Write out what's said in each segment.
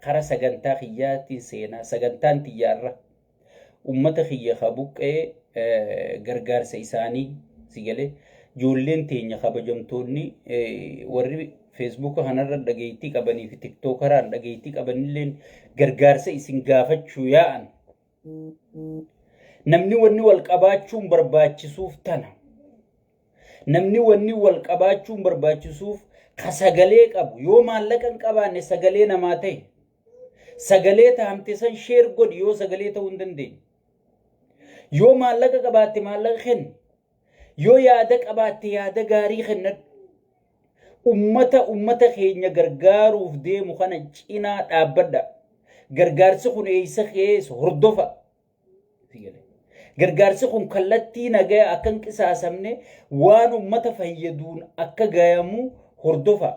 خرا سجنتا خياتي سينا سجنتان تيارة أمة خيّة خبوقة غرغار سيساني سيجله جولين تينيا خبجمتوني ورّي فيسبوك هنرد دقيتي كبني في تيك توك هران دقيتي كبني لين غرغار سيسنغافت شويان نمني وني والقباچون برباچسوف تنا نمني وني والقباچون برباچسوف خسغلي قبو يو مالكن قبانه سغلي نماته سغلي تامتسن شير غد يو سغلي توندندي يو مالك قباتي مالك خن يو يادك قباتي يادا غاري خن أمتا خينيا غرغاروف دي مخانا چينا دابدا غرغارسي خون ايسا خيس هردوفا غرغارسي خون كالتي نغايا اكن قساسمني وان أمتا فيدون اكا غايمو هردوفا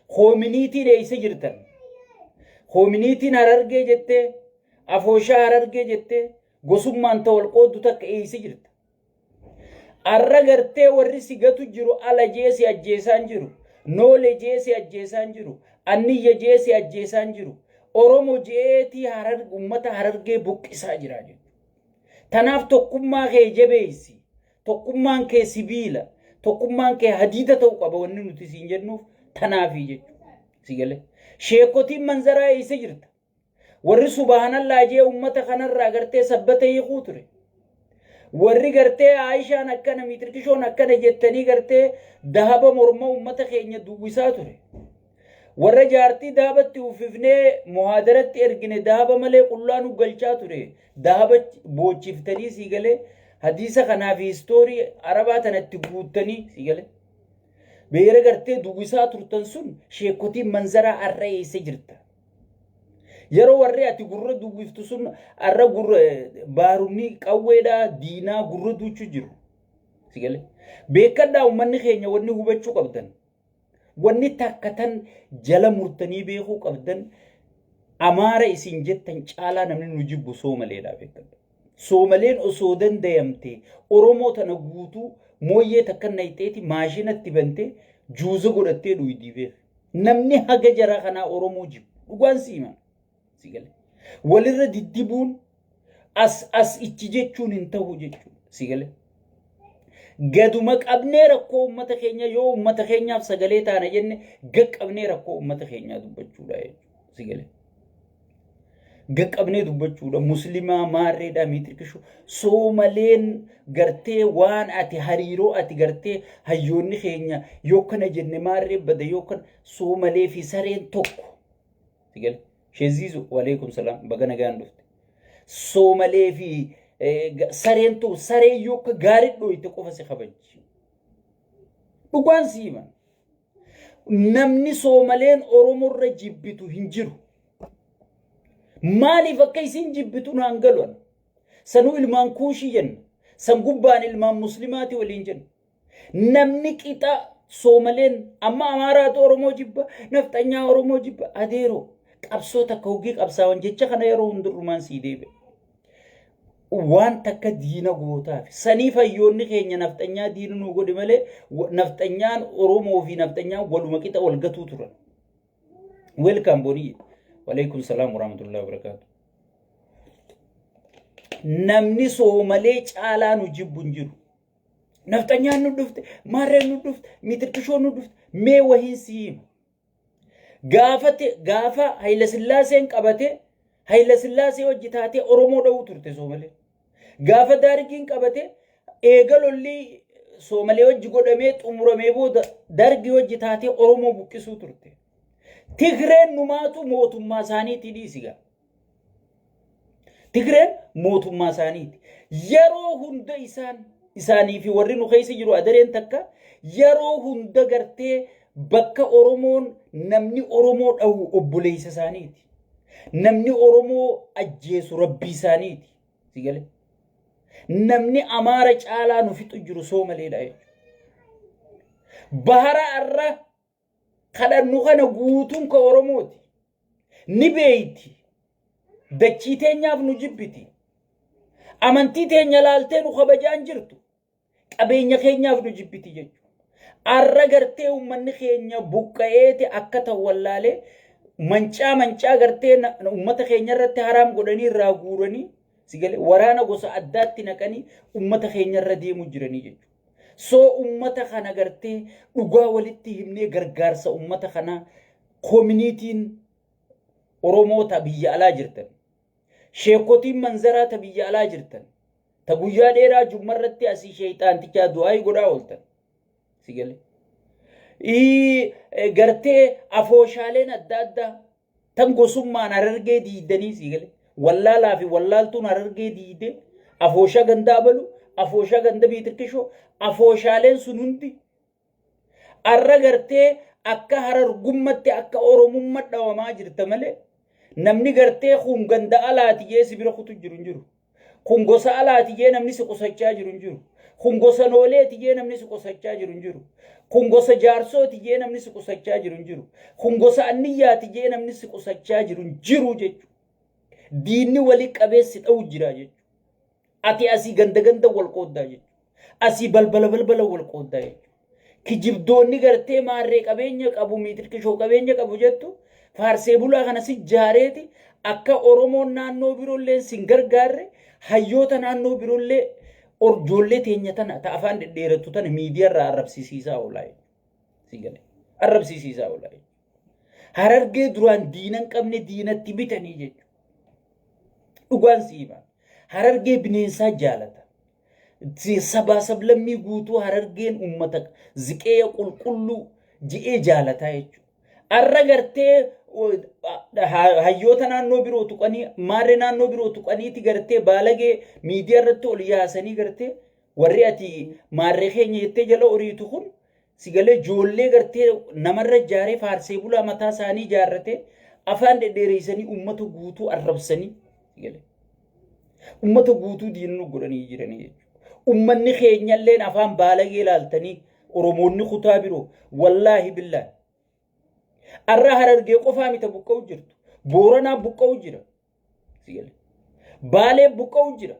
خومينيتي ايسا جرتن خومينيتي هررگي جتة افوشا هررگي جتة غسومان تولقودو تك ايسا جرت arragartee warri sigatu jiru ala jeesi ajjeesaan jiru noole jeesi ajjeesaan jiru anniyya jeesi ajjeesaan jiru oromo jeeti harar ummata harargee buqqisaa jira tanaaf tokkummaa kee jabeessi tokkummaan kee sibiila tokkummaan kee hadiida ta'uu qaba wanni nuti siin jennuuf tanaafi jechuudha sigale sheekotiin manzaraa eessa jirta warri subhaanallaa jee ummata kanarraa gartee sabbata hiikuu ture warri gartee Aishaan akkana miitirkishoon akkana jettanii gartee dahaba morma ummata keenya duwwisaa ture warra jaartii dahabatti uffifnee muhaadaratti ergine dahaba malee qullaanu galchaa ture dahaba boochiftanii siigalee hadiisa kanaa fi istoorii arabaa tanatti guuttanii siigalee beera gartee duwwisaa turtan sun sheekotiin manzaraa arra eessa jirta yeroo warri ati gurra duwwiftu sun arra gurra baarumni qawweedha diinaa gurra duuchu jiru sigale beekadhaa ummanni keenya wanni hubachuu qabdan wanni takkatan jala murtanii beekuu qabdan amaara isin jettan caalaa namni nu jibbu soomaleedha beekadha soomaleen osoo dandayamte oromoo tana guutuu mooyyee takkan nayxeeti maashinatti bante juuza godhattee dhuyidii beek namni haga jara kanaa oromoo jibbu dhugaan siiman sigale walirra diddibuun as ichi jechuun hin ta'u jechuudha sigale gaduma qabnee rakkoo ummata keenya yoo ummata keenyaaf sagalee taana jenne gaqqabnee rakkoo ummata keenyaa dubbachuudha sigale gaqqabnee dubbachuudha muslimaa maarreedha miitirkishu soomaleen gartee waan ati hariiroo ati gartee hayyoonni keenya yoo kana jenne maarree bada yoo kana soomalee fi sareen tokko sigale شزيزو وعليكم السلام بغنا غاندفت سومالي في سارينتو ساريو كغاريد دو يتقوف سي خبج بوغان سيما نمني سومالين اورومو رجيبتو هنجرو مالي فكيسين جيبتو نانغلون سنو المان كوشيين سنغبان المان مسلماتي والانجن نمني كيتا سومالين اما امارات اورومو جيبا نفتانيا اورومو جيبا اديرو qabsoota kawgii qabsaawan jecha kana yeroo hundurumaan sii deebe waan takka diina gootaaf saniif hayyoonni keenya naftanyaa diina nu godhe malee naftanyaan oromoo fi naftanyaan waluma qixa wal gatuu turan welcome boni walaikum salaam warahmatullahi wabarakatuh namni soomalee caalaa nu jibbun jiru naftanyaan nu dhufte maarreen nu dhufte miitirkishoo nu dhufte mee wahiin siima gaafa hayla sillaaseen qabate hayla sillaasee hojjetaate oromoo dha'uu turte soomalee gaafa daargiin qabate eegalolli soomalee hojji godhamee xumuramee booda dargi hojjetaate oromoo buqqisuu turte tigreen numaatu mootummaa isaaniitti dhiisiga tigreen mootummaa isaaniitti yeroo hunda isaanii fi warri nu keessa jiru adareen takka yeroo hunda gartee bakka oromoon namni oromoo dhawu obboleessa isaaniiti namni oromoo ajjeesu rabbii isaaniiti sigale namni amaara caalaa nu fixu jiru soomaleedha bahara arra kadhannu kana guutuun ka oromooti ni beeyti dachii teenyaaf nu jibbiti amantii teenya laaltee nu kabajaan jirtu qabeenya keenyaaf nu jibbiti jechuudha arra gartee ummanni keenya buqqa'eeti akka ta'u wallaalee mancaa gartee ummata keenya irratti haraam godhanii irraa guuranii sigale waraana gosa addaatti naqanii ummata keenya irra deemu jiranii jechuudha. So ummata kana gartee dhugaa walitti himnee gargaarsa ummata kana communitiin Oromoota biyya alaa jirtan sheekotiin manzaraa ta biyya alaa jirtan ta guyyaa dheeraa jummarratti asii sheeyxaantichaa du'aa godhaa ooltan sigale gartee afooshaaleen adda addaa tan gosummaan Harargee diidanii sigale wallaalaa fi wallaaltuun Harargee diide afoosha ganda abalu afoosha ganda biitirkishoo afooshaaleen sun hundi arra gartee akka Harargummatti akka Oromummaa dhawamaa jirta malee namni gartee kun ganda alaati jee sibira kutu jiru kun gosa alaati jee namni si qusachaa jiru kun gosa nooleeti jee namni si qusachaa jiru kun gosa jaarsooti jee namni si qusachaa jiru kun gosa anniyyaati jee namni si qusachaa jiru jechuudha. Diinni wali qabeessi ta'u jira jechuudha. Ati asii ganda wal qooddaa jechuudha. Asii balbala wal qooddaa jechuudha. Kijibdoonni gartee maarree qabeenya qabu miitirkishoo qabeenya qabu jettu faarsee bulaa kana si jaareeti akka Oromoon naannoo biroollee sin gargaarre hayyoota naannoo biroollee orjoollee teenya tana ta afaan dhedheerattu tana miidiyaa irraa arrabsiisiisaa oolaa sigale arrabsiisiisaa oolaa. Harargee duraan diinan qabne diinatti bitanii jechuudha. Dhugaan siimaa Harargee bineensaa jaalata. Sabaa sablammii guutuu Harargeen ummata ziqee qulqulluu ji'ee jaalataa jechuudha. Arra gartee hayyoota naannoo biroo tuqanii maarree naannoo biroo tuqaniiti gartee baalagee miidiyaa irratti ol yaasanii gartee warri ati maarree keenya jettee jala oriitu kun sigalee ijoollee gartee namarra jaaree faarsee bulaa mataa isaanii jaarratee afaan dhedheereessanii ummata guutuu arrabsanii sigalee ummata guutuu diinuu godhanii jiranii jechuudha. Ummanni keenyalleen afaan baalagee ilaaltanii Oromoonni kutaa biroo wallaahi billaahi arra Harargee qofaa mita buqqa'u jirtu Booranaa buqqa'u jira sigale Baalee buqqa'u jira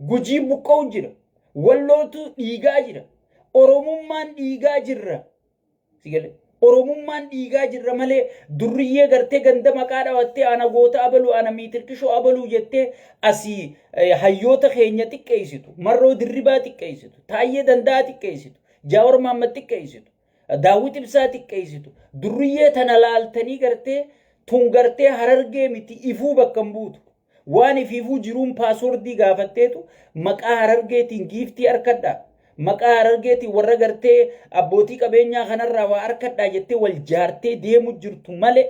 Gujii buqqa'u jira Wallootu dhiigaa jira Oromummaan dhiigaa jirra sigale Oromummaan dhiigaa jirra malee durriyyee gartee ganda maqaa dhawattee ana goota abaluu ana miitirkishoo abaluu jettee asii hayyoota keenya xiqqeessitu marroo dirribaa xiqqeessitu Taayyee Danda'a xiqqeessitu Jaawar Mahammad xiqqeessitu Daawit Ibsaa xiqqeessitu durriyyee tana laaltanii gartee tun gartee Harargee miti ifuu bakka hin buutu waan ifuu jiruun paaswordii gaafatteetu maqaa Harargeetiin giiftii harkadhaa maqaa Harargeetiin warra gartee abbootii qabeenyaa kanarraa waa harkadhaa jettee wal jaartee deemu jirtu malee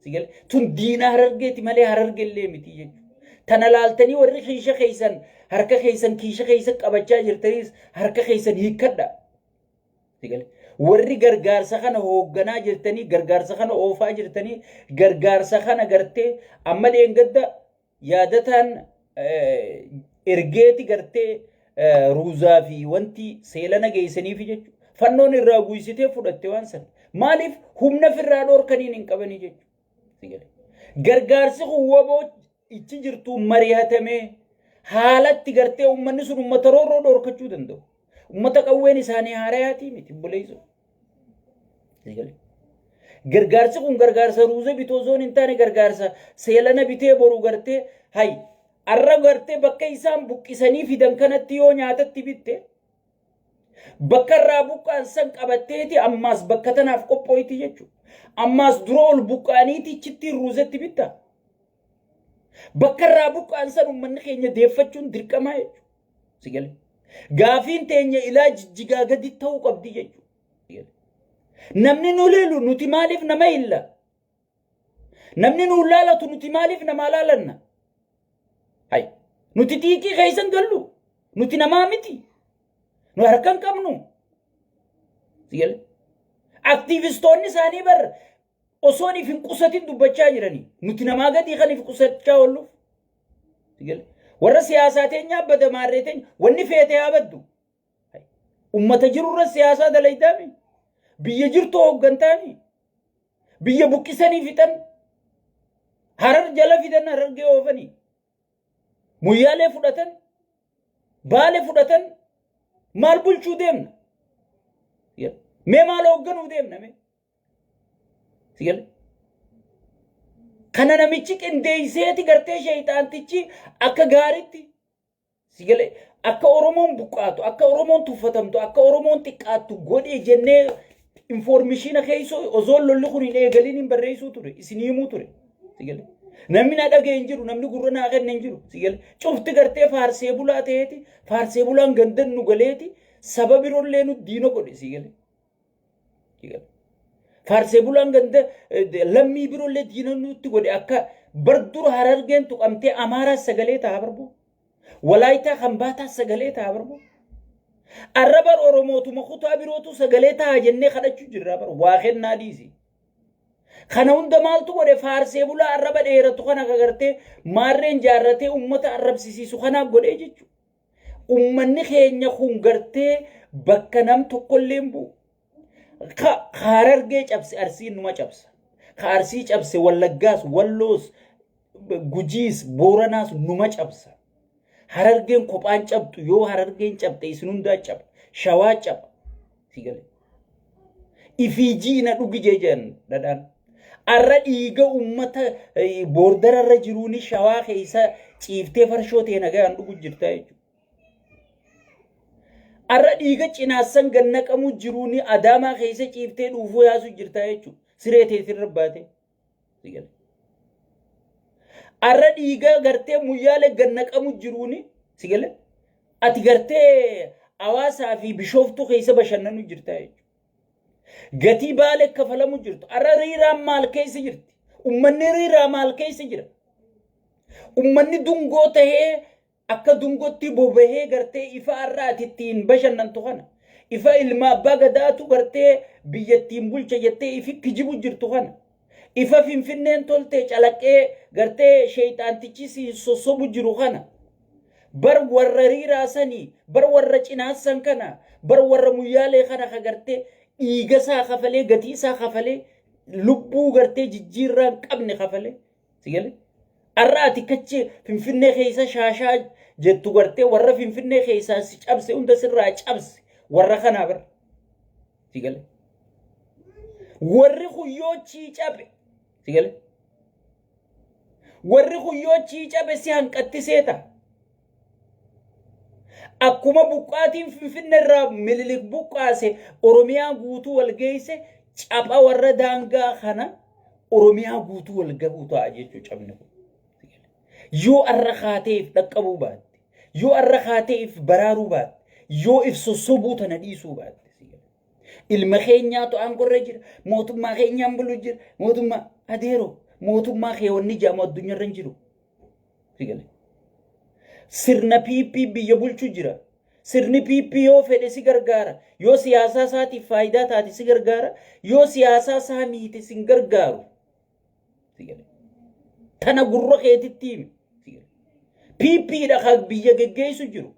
sigale tun diina Harargeeti malee Harargeellee miti jechuudha. Tana laaltanii warri kiisha keessan harka keessan kiisha keessa qabachaa jirtanis harka keessan hiikkadhaa sigale warri gargaarsa kana hoogganaa jirtanii gargaarsa kana oofaa jirtanii gargaarsa kana gartee amma dheengadda yaadataan ergeeti gartee ruuzaa fi wanti seelana geessaniif jechuudha. Fannoon irraa guysitee fudhatte waan san maaliif humna firraa dhoorkaniin hin qabanii jechuudha. Gargaarsi kun waboo ichi jirtu mari'atamee haalatti gartee ummanni sun ummata roorroo dhoorkachuu danda'u. Ummata qawween isaanii haarayaatii miti buleessu. Gargaarsi kun gargaarsa ruuza bitoo zoon hin taane gargaarsa seelana bitee boru gartee hay arra gartee bakka isaan buqqisanii fidan kanatti yoo nyaatatti bitte bakka irraa buqqaan san qabatteeti ammaas bakka tanaaf qophooyti jechuudha. Ammaas dura ol buqqaaniiti ichitti ruuzatti bitta. Bakka irraa buqqaan san ummanni keenya deeffachuun dirqamaa jechuudha. Sigale gaafiin teenya ilaa jijjigaa gadi ta'uu qabdi jechuudha. Namni nu leelu nuti maaliif nama illa? Namni nu laalatu nuti maaliif nama laalanna? Hay nuti xiiqii keessan gallu nuti namaa miti nu harkan qabnu sigale aktiivistoonni isaanii bar osoo if hin qusatin dubbachaa jiranii nuti namaa gadii kan if qusachaa oollu sigale warra siyaasaa teenya abada maarree teenya wanni feete abaddu ummata jirurra siyaasaa dalaytaami biyya jirtu hooggantaami biyya buqqisanii fixan Harar jala fidan Harargee oofanii Muyyaalee fudhatan Baalee fudhatan maal bulchuu deemna? Mee maal hoogganuu deemna mee? Sigale kana namichi qindeeyseeti gartee shayxaantichi akka gaaritti sigale akka oromoon buqqaatu akka oromoon tuffatamtu akka oromoon xiqqaattu godhe jennee information keeyso ozoon lolli kun hin eegalin hin barreessuu ture isin himuu ture sigale namni na dhagee hin jiru namni gurra naa kenne hin jiru sigale cufti gartee faarsee bulaa ta'eeti faarsee bulaan gandan nu galeeti saba biroollee nu diino godhe sigale sigale faarsee bulaan ganda lammii biroollee diino nutti godhe akka bardura harargeen tuqamtee amaaraa sagalee ta'a barbo walaayitaa hambaataa sagalee ta'a barbo arrabar oromootuma kutaa birootu sagalee ta'a jennee kadhachuu jirra bar waa kennaa dhiisi kana hunda maaltu godhe faarsee bulaa arraba dheeratu kana agartee maarreen jaarratee ummata arrabsisiisu kana godhee jechu ummanni keenya kun gartee bakka nam tokkollee hin bu'u harargee cabse arsiin numa cabsa arsii cabse wallaggaas walloos gujiis booranaas numa cabsa harargeen kophaan cabtu yoo harargeen cabte isin hundaa caba shawaa caba sigale ifiijiina dhugi jeejan dhadhaan arra dhiiga ummata boordararra jiruuni shawaa keessa ciiftee farshoo ta'e nagaan dhugu jirtaa jechuudha arra dhiiga cinaasan gannaqamu jiruuni adaamaa keessa ciiftee dhuufuu yaasu jirtaa jechuudha siree teetirra baate sigale arra dhiiga gartee muyyaale gannaqamu jiruuni sigale ati gartee awaasaa fi bishooftu keessa bashannanu jirtaa jechuudha gatii baale kafalamu jirtu arra riiraan maal keessa jirti ummanni riiraa maal keessa jira ummanni dungoo tahee akka dungotti bobahee gartee ifa arraatittiin bashannantu kana ifa ilma abbaa gadaatu gartee biyyattiin bulcha jettee ifi kijibu jirtu kana ifa finfinneen tolte calaqee gartee shayxaantichi si sosobu jiru kana bar warra riiraasanii bar warra cinaasan kana bar warra muyyaalee kana ka gartee dhiigasaa kafalee gatiisaa kafalee lubbuu gartee jijjiirraan qabne kafalee sigale arraati kachi finfinnee keessa shaashaa jettu gartee warra finfinnee keessa si cabse hunda sirraa cabse warra kana bar sigale warri huyyoo ciicabe sigale warri huyyoo ciicabe si hanqattiseeta akkuma buqqaatiin finfinneerraa mililik buqqaase oromiyaa guutuu walgeeyse capha warra daangaa kana oromiyaa guutuu walgahuu ta'a jechuu cabne yoo arra kaateef dhaqqabuu baatte yoo arra kaateef baraaruu baatte yoo if sossobuu tana dhiisuu baatte ilma keenyaatu aangorra jira mootummaa keenyaan bulu jira mootummaa adeero mootummaa keewwanni jaamu addunyaarra hin jiru sigale sirna PP biyya bulchu jira sirni PP yoo fedhe si gargaara yoo siyaasaa isaatiif faayidaa taate si gargaara yoo siyaasaa isaa miite si gargaaru sigale tana gurra keetitti himi PP dha ka biyya geggeessu jiru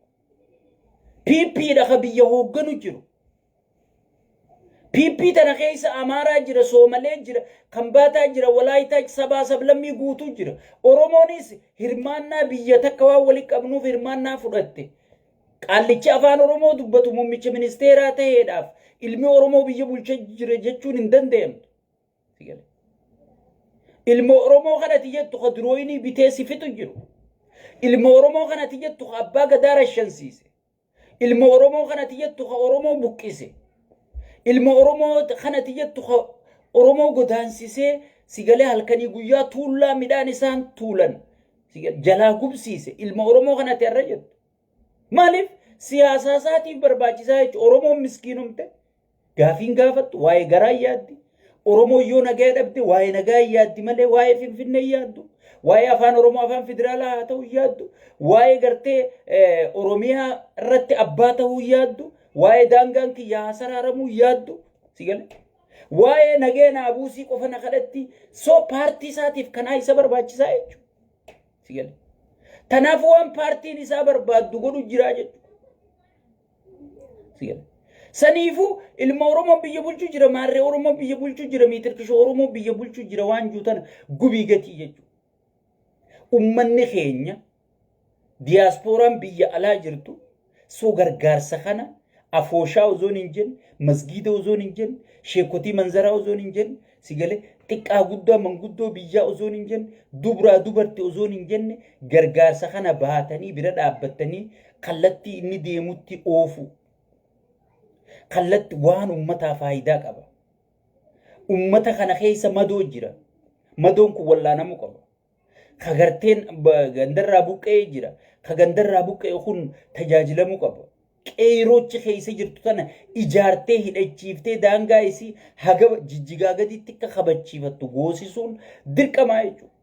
PP dha ka biyya hoogganu jiru PP tana keessa amaaraa jira soomalee jira kambaataa jira walaayitaa sabaa sablammii guutuu jira oromoonis hirmaannaa biyya takka waan wali qabnuuf hirmaannaa fudhatte qaallichi afaan oromoo dubbatu muummicha ministeeraa ta'eedhaaf ilmi oromoo biyya bulcha jira jechuun hin danda'amtu ilmi oromoo kanati jettu ka durooyinii bitee sifitu jiru ilmi oromoo kanati jettu ka abbaa gadaa rashansiise ilmi oromoo kanati jettu ka oromoo buqqise ilma oromoo kanati jettu oromoo godaansisee sigalee halkanii guyyaa tuullaa midhaan isaan tuulan jalaa gubsiise ilma oromoo kanati irra jettu maaliif siyaasaa isaatiif barbaachisaa jechuudha oromoon miskiinumte gaafiin gaafattu waa'ee garaa yaaddi oromoo yoo nagaa dhabde waa'ee nagaa yaaddi malee waa'ee finfinnee yaaddu waa'ee afaan oromoo afaan federaalaa haa ta'u yaaddu waa'ee gartee oromiyaa irratti abbaa ta'uu yaaddu waa'ee daangaan kiyyaa hasaraaramuu yaaddu sigale waa'ee nageenya abuusii qofa na kadhatti soo paartii isaatiif kanaa isa barbaachisaa jechuudha sigale tanaaf waan paartiin isaa barbaaddu godhu jiraa jechuudha sigale saniifu ilma oromoo biyya bulchuu jira maarree oromoo biyya bulchuu jira miitirkishoo oromoo biyya bulchuu jira waan juutan gubii gatii jechuudha ummanni keenya diyaaspooraan biyya alaa jirtu soo gargaarsa kana afooshaa ozoon hin jenne masgiida ozoon hin jenne sheekotii manzaraa ozoon hin jenne sigale xiqqaa guddaa manguddoo biyyaa osoon hin jenne dubraa dubartii osoon hin jenne gargaarsa kana baatanii bira dhaabbatanii kallattii inni deemutti oofu kallatti waan ummataa faayidaa qaba. Ummata kana keessa madoo jira. Madoon kun wallaanamuu qaba. Ka garteen gandarraa buqqee jira. Ka gandarraa buqqee kun tajaajilamuu qaba. Qeeroochi keessa jirtu tana ijaartee hidhachiiftee daangaa isii haga jijjigaa gaditti akka kabachiifattu goosisuun dirqamaa jechuudha.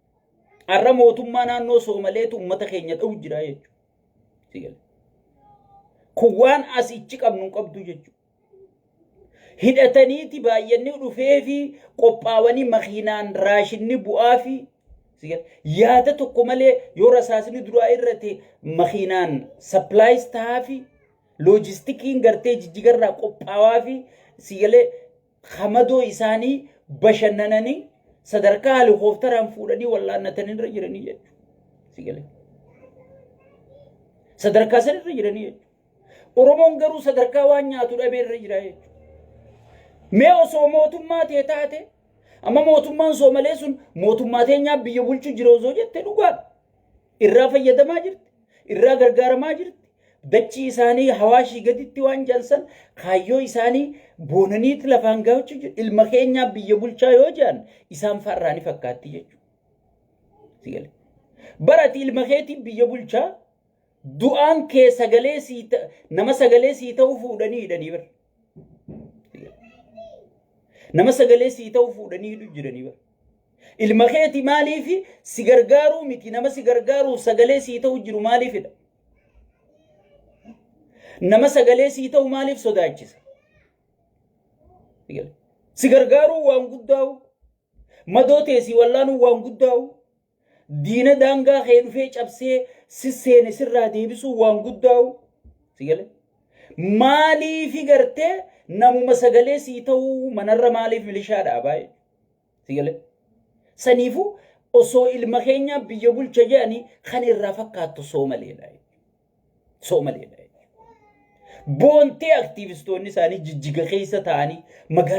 Har'a mootummaa naannoo Soomaleetu ummata keenya dha'u jira jechuudha. Kun waan asichi qabnu hin qabdu jechuudha. Hidhataniiti baay'inni dhufee fi qophaawanii makiinaan raashinni bu'aa fi yaada tokko malee yoo rasaasni duraa irratti makiinaan supplies ta'aa fi loojistikiin gartee jijjigarraa qophaawaa fi sigalee hamadoo isaanii bashannananii sadarkaa helikoophteraan fuudhanii wallaannatanii irra jiranii jechuudha. Sadarkaa sanirra jiranii jechuudha. Oromoon garuu sadarkaa waan nyaatu dhabee irra jira jechuudha. Mee osoo mootummaa ta'e taate amma mootummaan Soomalee sun mootummaa teenyaa biyya bulchuu jira osoo jette dhugaadha. Irraa fayyadamaa jirti. Irraa gargaaramaa jirti. Dachii isaanii hawaashii gaditti waan jalsan kaayyoo isaanii boonaniiti lafaan gaachuu jiru. Ilma keenyaa biyya bulchaa yoo jedhan isaan farraani fakkaatti jechuudha. Barati ilma keetii biyya bulchaa du'aan kee sagalee nama sagalee sii ta'u fuudhanii hidhanii bara. Nama sagalee sii ta'u fuudhanii hidhu jiranii bara. Ilma keetii maaliif si gargaaruu miti nama si gargaaruuf sagalee sii ta'u jiru maaliifidha? Nama sagalee sii ta'u maaliif sodaachisa? Si gargaaruu waan guddaa'u. Madoo teessii wallaanuu waan guddaa'u. Diina daangaa kee dhufee cabsee seene sirraa deebisuu waan guddaa'u. Maaliif gartee namuma sagalee sii ta'uu manarra maaliif milishaa dhaabaa? Saniifuu osoo ilma keenya biyya bulcha jedhanii kan irraa fakkaattu Soomaleedha. Soomaleedha. Boontee aktiivistoonni isaanii jijjiga keessa ta'anii magaalaa